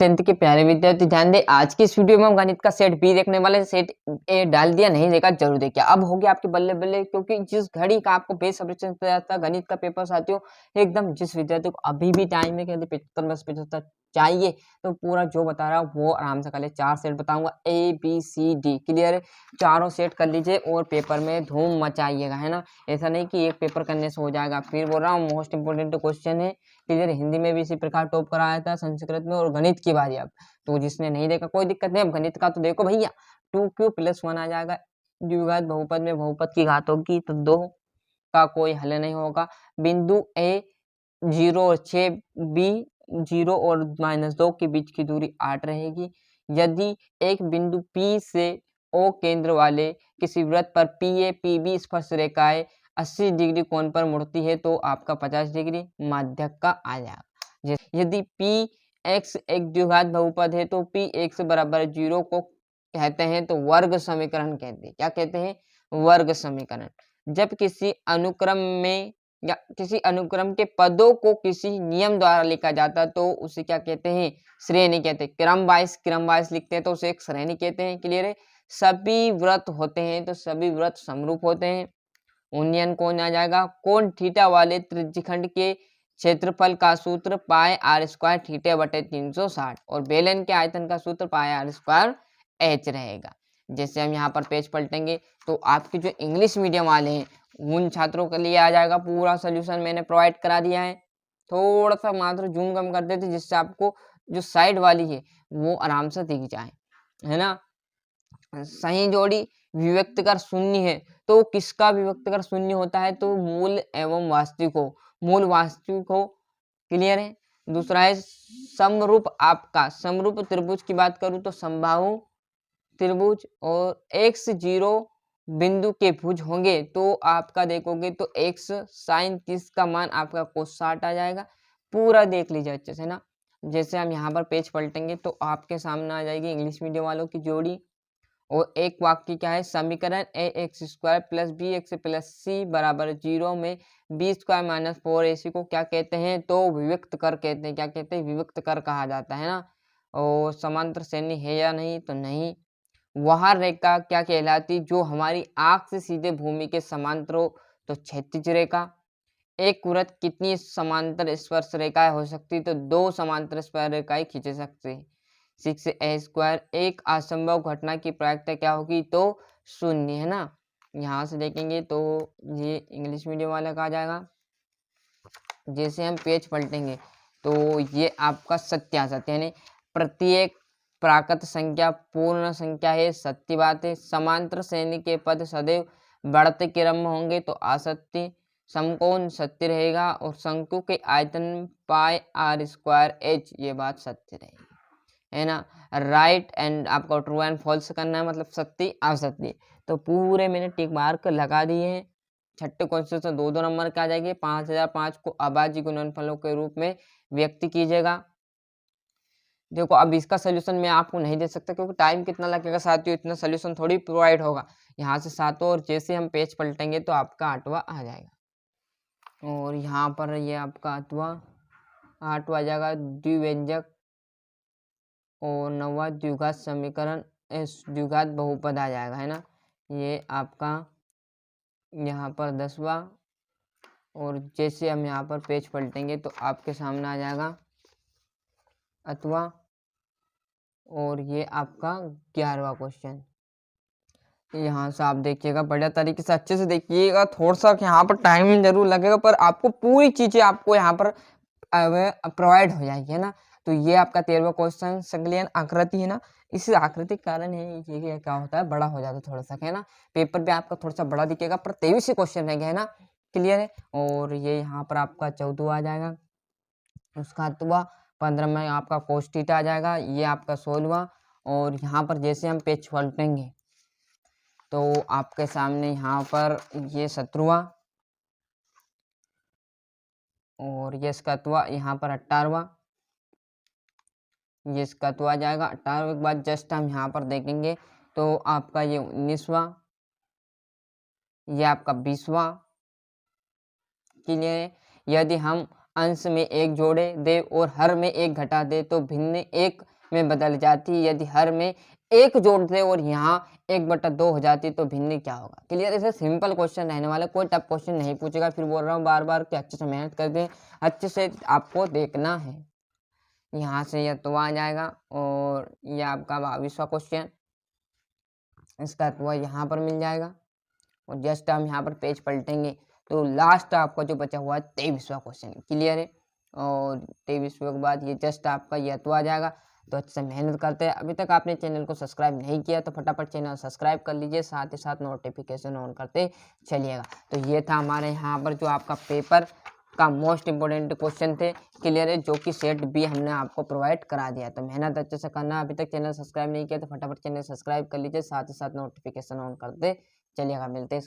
10th के प्यारे विद्यार्थी ध्यान दें। आज की इस वीडियो में हम गणित का सेट बी देखने वाले। सेट ए डाल दिया, नहीं देखा जरूर देखिए। अब हो गया आपके बल्ले बल्ले, क्योंकि जिस घड़ी का आपको बेसब्री से इंतजार था गणित का पेपर साथियों, एकदम जिस विद्यार्थी को अभी भी टाइम है कि 75 बस 75 चाहिए तो पूरा जो बता रहा हूँ वो आराम से कर ले। 4 सेट बताऊंगा, A B C D, clear है। चारों सेट कर लीजिए और पेपर में धूम मचाइएगा, है ना। ऐसा नहीं कि एक पेपर करने से हो जाएगा। फिर बोल रहा हूँ मोस्ट इंपोर्टेंट क्वेश्चन है, क्लियर। हिंदी में भी इसी प्रकार टॉप कराया था, संस्कृत में, और गणित की बारी अब। तो जिसने नहीं देखा कोई दिक्कत नहीं, अब गणित का तो देखो भैया। 2q+1 आ जाएगा। द्विघात बहुपद में बहुपद की घात होगी तो 2 का कोई हल नहीं होगा। बिंदु ए 0 और 6, बी 0 और -2 के बीच की दूरी 8 रहेगी। यदि एक बिंदु P से O केंद्र वाले किसी वृत्त पर PA PB स्पर्श रेखाएं 80 डिग्री कोण पर मुड़ती है तो आपका 50 डिग्री माध्यक का आ जाएगा। यदि Px एक द्विघात बहुपद है तो Px बराबर 0 को कहते हैं तो वर्ग समीकरण कहते हैं। क्या कहते हैं? वर्ग समीकरण। जब किसी अनुक्रम में या किसी अनुक्रम के पदों को किसी नियम द्वारा लिखा जाता तो उसे क्या कहते हैं? श्रेणी कहते हैं। क्रम वाइज लिखते हैं तो उसे एक श्रेणी कहते हैं, क्लियर है। सभी वृत्त होते हैं तो सभी वृत्त समरूप होते हैं। उन्नयन कोण आ जाएगा। कोण थीटा वाले त्रिज्यखंड के क्षेत्रफल का सूत्र पाई आर स्क्वायर थीटा बटे 360 और बेलन के आयतन का सूत्र पाई आर स्क्वायर एच रहेगा। जैसे हम यहाँ पर पेज पलटेंगे तो आपके जो इंग्लिश मीडियम वाले हैं उन छात्रों के लिए आ जाएगा पूरा सोल्यूशन मैंने प्रोवाइड करा दिया है। थोड़ा सा मात्र जूम कम कर देते जिससे आपको जो साइड वाली है वो आराम से दिख जाए, है ना। सही जोड़ी विभक्त कर शून्य है तो किसका विभक्त कर शून्य होता है? तो मूल एवं वास्तविक हो, मूल वास्तविक हो, क्लियर है। दूसरा है समरूप। आपका समरूप त्रिभुज की बात करूं तो समबाहु त्रिभुज और x0 बिंदु के भुज होंगे तो आपका देखोगे तो x sin 30 का मान आपका cos 60 आ जाएगा। पूरा देख लीजिए अच्छे से ना। जैसे हम यहाँ पर पेज पलटेंगे तो आपके सामने आ जाएगी इंग्लिश मीडियम वालों की जोड़ी और एक वाक्य क्या है? समीकरण ax² + bx + c बराबर 0 में b² - 4ac को क्या कहते हैं? तो विविक्त कर कहते हैं। क्या कहते हैं? विविक्त कर कहा जाता है ना। और समांतर श्रेणी है या नहीं? तो नहीं। वह रेखा क्या कहलाती जो हमारी आंख से सीधे भूमि के समांतर हो? तो क्षैतिज रेखा। एक वृत्त कितनी समांतर स्पर्श रेखाएं हो सकती? तो 2 समांतर स्पर्श रेखाएं खींच सकते हैं। 6a²। एक असंभव घटना की प्रायिकता क्या होगी? तो 0, है ना। यहाँ से देखेंगे तो ये इंग्लिश मीडियम वाला का आ जाएगा। जैसे हम पेज पलटेंगे तो ये आपका सत्यासत्य यानी प्रत्येक प्राकृत संख्या पूर्ण संख्या है, सत्य बात है। समांतर श्रेणी के पद सदैव बढ़ते क्रम में होंगे तो असत्य। समकोण सत्य रहेगा और शंकु के आयतन पाई आर स्क्वायर एच, ये बात सत्य रहेगी, है ना। राइट एंड आपको ट्रू एंड फॉल्स करना है, मतलब सत्य असत्य। तो पूरे मैंने टिक मार्क लगा दिए हैं। छठे क्वेश्चन से 2-2 नंबर का आ जाएंगे। 5005 को अभाज्य गुणनफलों के रूप में व्यक्त कीजिएगा। देखो अब इसका सोल्यूशन मैं आपको नहीं दे सकता क्योंकि टाइम कितना लगेगा साथियों, इतना सोल्यूशन थोड़ी प्रोवाइड होगा। यहाँ से 7वां और जैसे हम पेज पलटेंगे तो आपका 8वां आ जाएगा। और यहाँ पर ये आपका 8वां आ जाएगा द्विव्यंजक और 9वां द्विघात समीकरण द्विघात बहुपद आ जाएगा, है ना। ये आपका यहाँ पर 10वां और जैसे हम यहाँ पर पेज पलटेंगे तो आपके सामने आ जाएगा 8वां और ये आपका 11वां क्वेश्चन। यहाँ से आप देखिएगा बढ़िया तरीके से अच्छे से देखिएगा। थोड़ा सा यहाँ पर टाइम जरूर लगेगा पर आपको पूरी चीजें आपको यहाँ पर प्रोवाइड हो जाएगी, है ना। तो ये आपका 13वां क्वेश्चन संकलन आकृति है ना। इस आकृति के कारण है ये क्या होता है, बड़ा हो जाता है थोड़ा सा, है ना। पेपर पे आपका थोड़ा सा बड़ा दिखेगा पर 23 क्वेश्चन रहेंगे, है ना, क्लियर है। और ये यहाँ पर आपका 14वां आ जाएगा। उसका 8वां 15 में आपका cos थीटा आ जाएगा। ये आपका 16वां और यहाँ पर जैसे हम पेज पलटेंगे तो आपके सामने यहाँ पर ये 17वां और ये इसका 18वां, यहाँ पर 18वां, ये इसका 18वां आ जाएगा। 18वें के बाद जस्ट हम यहाँ पर देखेंगे तो आपका ये 19वां, ये आपका 20वां, क्लियर है। यदि हम अंश में 1 जोड़े दे और हर में 1 घटा दे तो भिन्न एक में बदल जाती यदि हर में 1 जोड़ दे और यहाँ 1/2 हो जाती तो भिन्न क्या होगा। क्लियर, ऐसे सिंपल क्वेश्चन रहने वाला, कोई टफ क्वेश्चन नहीं पूछेगा। फिर बोल रहा हूँ बार बार कि अच्छे से मेहनत कर दें, अच्छे से आपको देखना है। यहाँ से यह तो आ जाएगा और यह आपका 22वां क्वेश्चन, इसका तो यहाँ पर मिल जाएगा और जस्ट हम यहाँ पर पेज पलटेंगे तो लास्ट आपका जो बचा हुआ है 23वां क्वेश्चन। क्लियर है, और 23वें के बाद ये जस्ट आपका यह तो आ जाएगा। तो अच्छे से मेहनत करते हैं। अभी तक आपने चैनल को सब्सक्राइब नहीं किया तो फटाफट चैनल सब्सक्राइब कर लीजिए, साथ ही साथ नोटिफिकेशन ऑन करते चलिएगा। तो ये था हमारे यहाँ पर जो आपका पेपर का मोस्ट इंपोर्टेंट क्वेश्चन थे। क्लियर है, जो कि सेट बी हमने आपको प्रोवाइड करा दिया। तो मेहनत अच्छे से करना। अभी तक चैनल सब्सक्राइब नहीं किया तो फटाफट चैनल सब्सक्राइब कर लीजिए, साथ ही साथ नोटिफिकेशन ऑन करते चलिएगा। मिलते हैं।